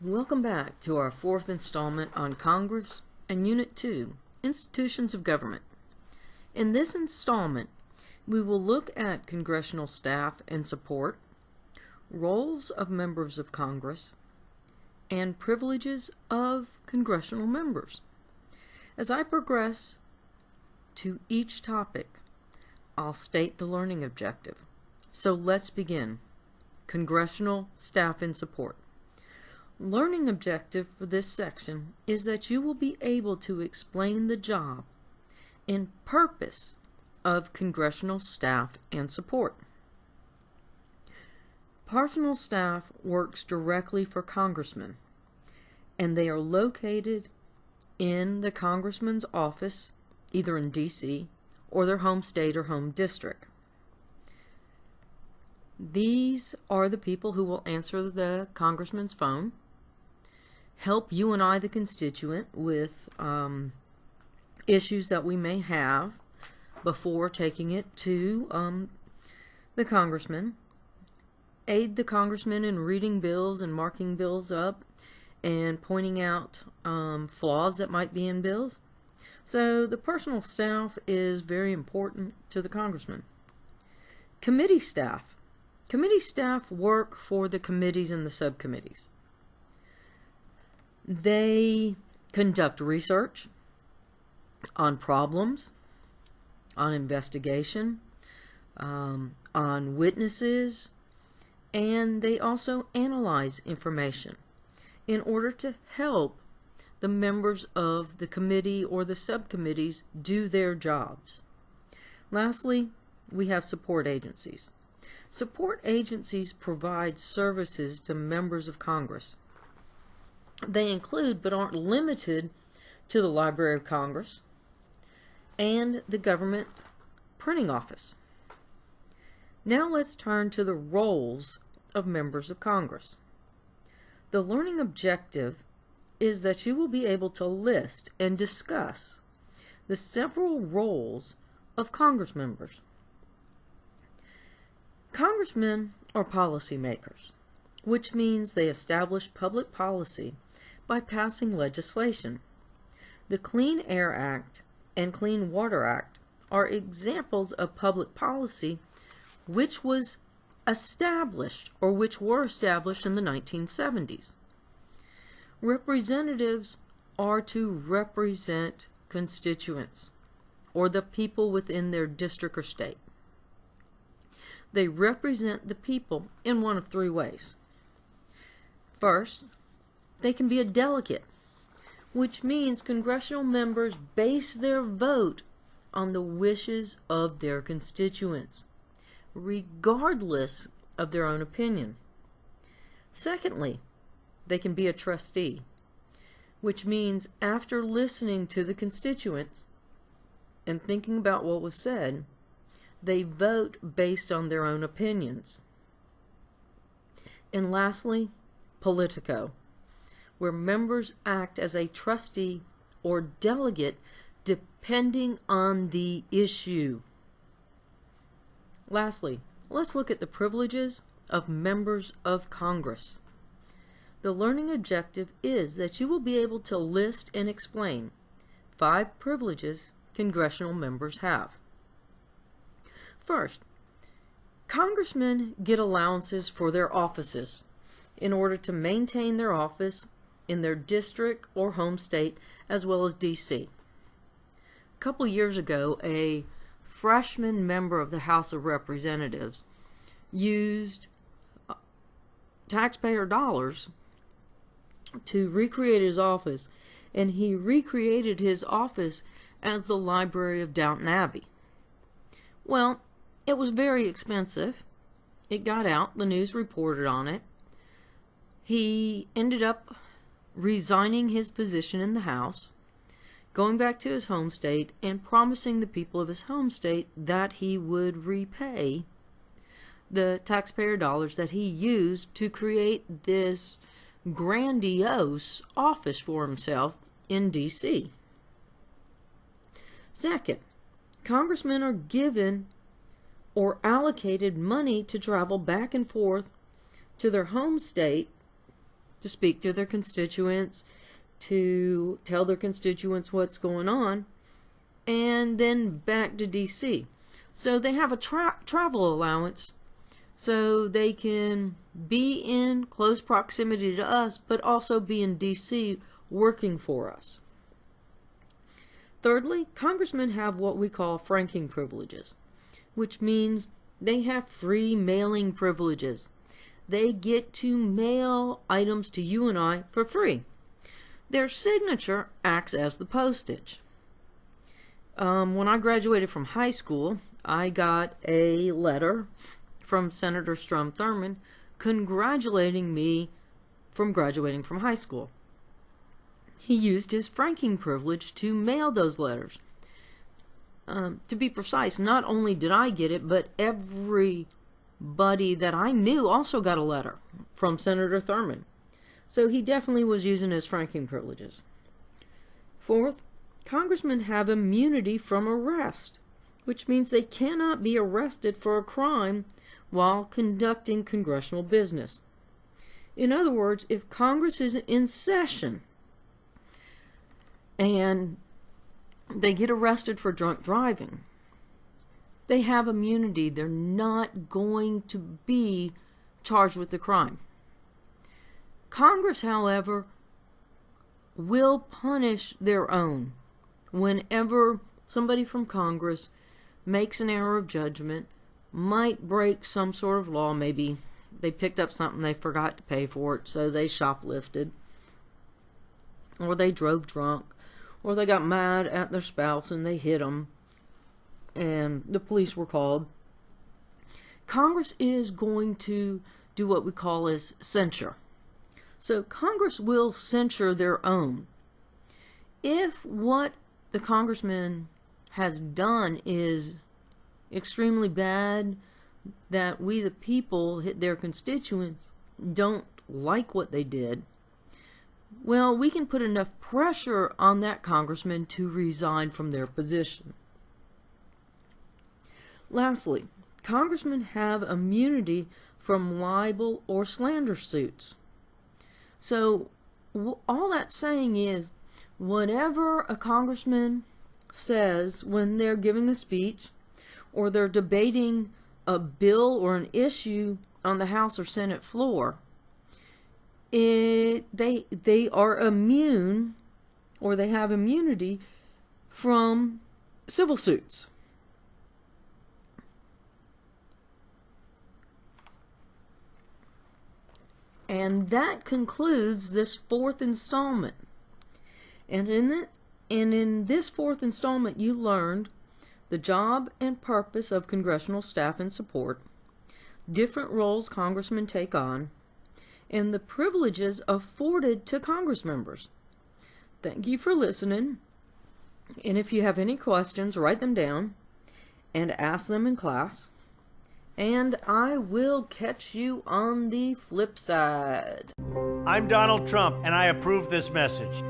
Welcome back to our fourth installment on Congress and Unit 2, Institutions of Government. In this installment, we will look at congressional staff and support, roles of members of Congress, and privileges of congressional members. As I progress to each topic, I'll state the learning objective. So let's begin. Congressional staff and support. Learning objective for this section is that you will be able to explain the job and purpose of congressional staff and support. Personal staff works directly for congressmen, and they are located in the congressman's office, either in D.C. or their home state or home district. These are the people who will answer the congressman's phone, help you and I, the constituent, with issues that we may have before taking it to the congressman, aid the congressman in reading bills and marking bills up and pointing out flaws that might be in bills. So the personal staff is very important to the congressman. Committee staff. Committee staff work for the committees and the subcommittees. They conduct research on problems, on investigation, on witnesses, and they also analyze information in order to help the members of the committee or the subcommittees do their jobs. Lastly, we have support agencies. Support agencies provide services to members of Congress. They include, but aren't limited to, the Library of Congress and the Government Printing Office. Now let's turn to the roles of members of Congress. The learning objective is that you will be able to list and discuss the several roles of Congress members. Congressmen are policymakers, which means they establish public policy by passing legislation. The Clean Air Act and Clean Water Act are examples of public policy which was established or which were established in the 1970s. Representatives are to represent constituents or the people within their district or state. They represent the people in one of three ways. First, they can be a delegate, which means congressional members base their vote on the wishes of their constituents, regardless of their own opinion. Secondly, they can be a trustee, which means after listening to the constituents and thinking about what was said, they vote based on their own opinions. And lastly, politico, where members act as a trustee or delegate depending on the issue. Lastly, let's look at the privileges of members of Congress. The learning objective is that you will be able to list and explain 5 privileges congressional members have. First, congressmen get allowances for their offices in order to maintain their office in their district or home state, as well as D.C. A couple years ago, a freshman member of the House of Representatives used taxpayer dollars to recreate his office, and he recreated his office as the Library of Downton Abbey. Well, it was very expensive. It got out, the news reported on it. He ended up resigning his position in the House, going back to his home state, and promising the people of his home state that he would repay the taxpayer dollars that he used to create this grandiose office for himself in D.C. Second, congressmen are given or allocated money to travel back and forth to their home state to speak to their constituents, to tell their constituents what's going on, and then back to D.C. So they have a travel allowance so they can be in close proximity to us, but also be in D.C. working for us. Thirdly, congressmen have what we call franking privileges, which means they have free mailing privileges. They get to mail items to you and I for free. Their signature acts as the postage. When I graduated from high school, I got a letter from Senator Strom Thurmond congratulating me from graduating from high school. He used his franking privilege to mail those letters. To be precise, not only did I get it, but everybody that I knew also got a letter from Senator Thurmond. So he definitely was using his franking privileges. Fourth, congressmen have immunity from arrest, which means they cannot be arrested for a crime while conducting congressional business. In other words, if Congress is in session and they get arrested for drunk driving, they have immunity. They're not going to be charged with the crime. Congress, however, will punish their own whenever somebody from Congress makes an error of judgment, might break some sort of law. Maybe they picked up something, they forgot to pay for it, so they shoplifted, or they drove drunk, or they got mad at their spouse and they hit them, and the police were called. Congress is going to do what we call as censure. So Congress will censure their own. If what the congressman has done is extremely bad, that we the people, their constituents, don't like what they did, well, we can put enough pressure on that congressman to resign from their position. Lastly, congressmen have immunity from libel or slander suits. So all that's saying is, whatever a congressman says when they're giving a speech or they're debating a bill or an issue on the House or Senate floor, they are immune, or they have immunity from civil suits. And that concludes this fourth installment. And in this fourth installment, you learned the job and purpose of congressional staff and support, different roles congressmen take on, and the privileges afforded to Congress members. Thank you for listening. And if you have any questions, write them down and ask them in class. And I will catch you on the flip side. I'm Donald Trump, and I approve this message.